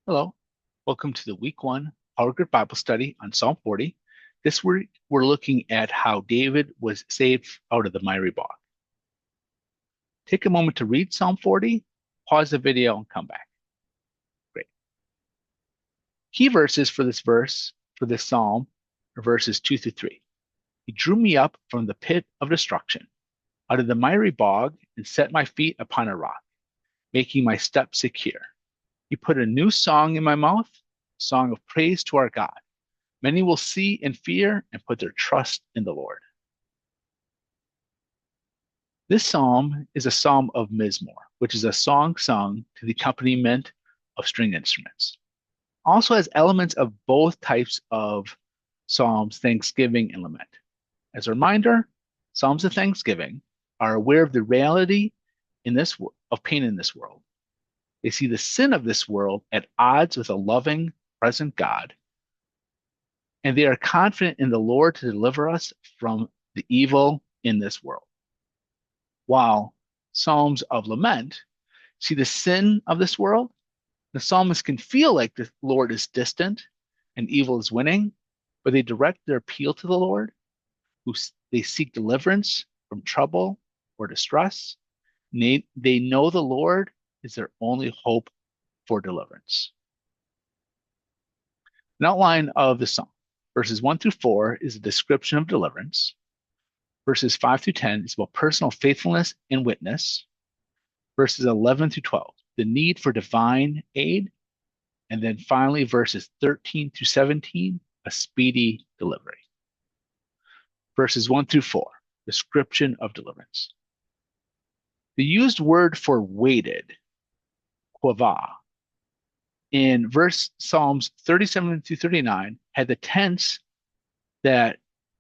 Hello, welcome to the week one Power Grid Bible study on Psalm 40. This week we're looking at how David was saved out of the miry bog. Take a moment to read Psalm 40, pause the video, and come back. Great. Key verses for this psalm, are verses 2 through 3. He drew me up from the pit of destruction, out of the miry bog, and set my feet upon a rock, making my steps secure. He put a new song in my mouth, a song of praise to our God. Many will see and fear and put their trust in the Lord. This psalm is a psalm of Mizmor, which is a song sung to the accompaniment of string instruments. Also has elements of both types of psalms, thanksgiving and lament. As a reminder, psalms of thanksgiving are aware of the reality of pain in this world. They see the sin of this world at odds with a loving, present God, and they are confident in the Lord to deliver us from the evil in this world. While Psalms of lament see the sin of this world, the psalmist can feel like the Lord is distant and evil is winning, but they direct their appeal to the Lord, they seek deliverance from trouble or distress. They know the Lord is their only hope for deliverance. An outline of the psalm. Verses 1 through 4 is a description of deliverance. Verses 5 through 10 is about personal faithfulness and witness. Verses 11 through 12, the need for divine aid. And then finally, verses 13 through 17, a speedy delivery. Verses 1 through 4, description of deliverance. The used word for waited, quava, in Psalms 37 through 39 had the tense that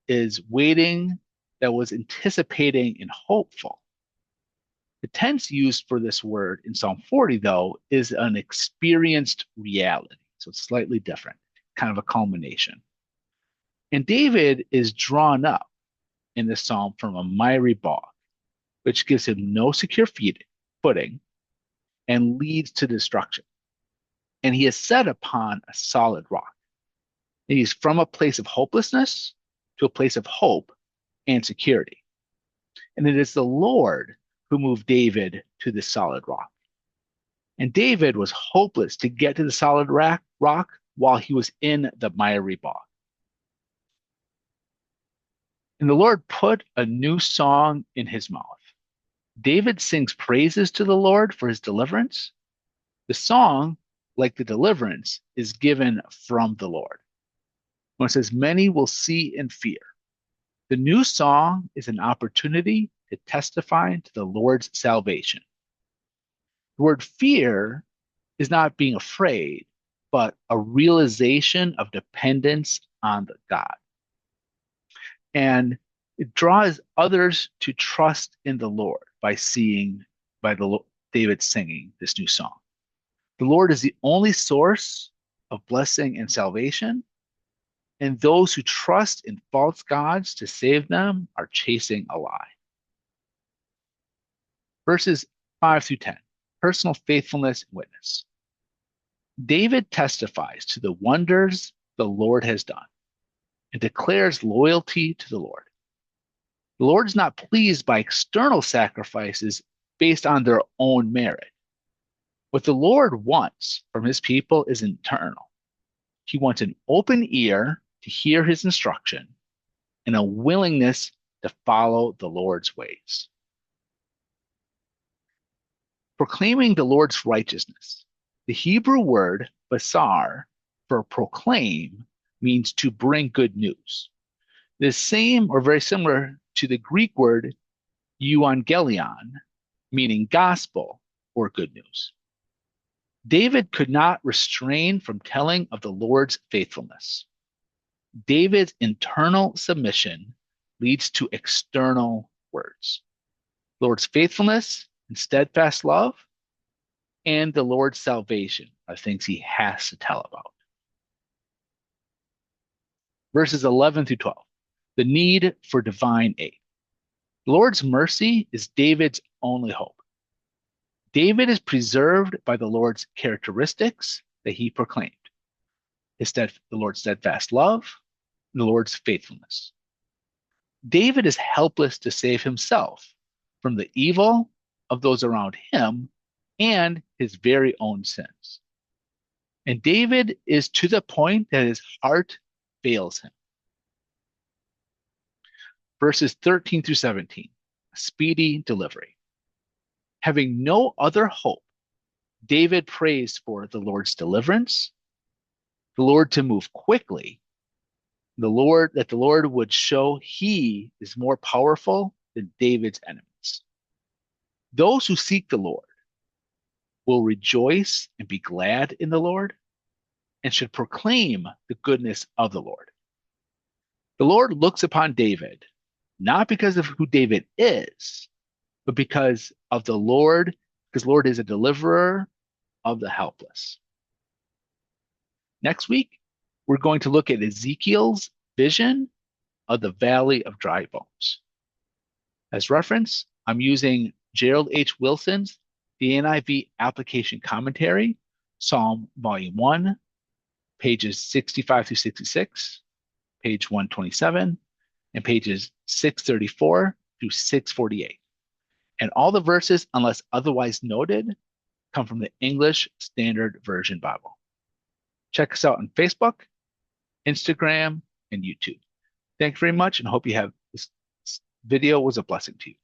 is waiting, that was anticipating and hopeful. The tense used for this word in Psalm 40, though, is an experienced reality. So it's slightly different, kind of a culmination. And David is drawn up in this psalm from a miry bog, which gives him no secure footing and leads to destruction. And he is set upon a solid rock. And he's from a place of hopelessness to a place of hope and security. And it is the Lord who moved David to this solid rock. And David was hopeless to get to the solid rock while he was in the miry bog. And the Lord put a new song in his mouth. David sings praises to the Lord for his deliverance. The song, like the deliverance, is given from the Lord. When it says, many will see and fear. The new song is an opportunity to testify to the Lord's salvation. The word fear is not being afraid, but a realization of dependence on the God. And it draws others to trust in the Lord by David singing this new song. The Lord is the only source of blessing and salvation, and those who trust in false gods to save them are chasing a lie. Verses 5 through 10, personal faithfulness and witness. David testifies to the wonders the Lord has done and declares loyalty to the Lord. The Lord is not pleased by external sacrifices based on their own merit. What the Lord wants from his people is internal. He wants an open ear to hear his instruction and a willingness to follow the Lord's ways. Proclaiming the Lord's righteousness. The Hebrew word basar for proclaim means to bring good news. The same or very similar to the Greek word euangelion, meaning gospel or good news. David could not refrain from telling of the Lord's faithfulness. David's internal submission leads to external words. The Lord's faithfulness and steadfast love and the Lord's salvation are things he has to tell about. Verses 11 through 12, the need for divine aid. The Lord's mercy is David's only hope. David is preserved by the Lord's characteristics that he proclaimed, the Lord's steadfast love, and the Lord's faithfulness. David is helpless to save himself from the evil of those around him and his very own sins. And David is to the point that his heart fails him. Verses 13 through 17, speedy delivery. Having no other hope, David prays for the Lord's deliverance, the Lord to move quickly, that the Lord would show he is more powerful than David's enemies. Those who seek the Lord will rejoice and be glad in the Lord and should proclaim the goodness of the Lord. The Lord looks upon David, not because of who David is, but because of the Lord, because Lord is a deliverer of the helpless. Next week, we're going to look at Ezekiel's vision of the Valley of Dry Bones. As reference, I'm using Gerald H. Wilson's The NIV Application Commentary, Psalm Volume 1, pages 65 through 66, page 127, and pages 634 through 648. And all the verses, unless otherwise noted, come from the English Standard Version Bible. Check us out on Facebook, Instagram, and YouTube. Thank you very much, and hope this video was a blessing to you.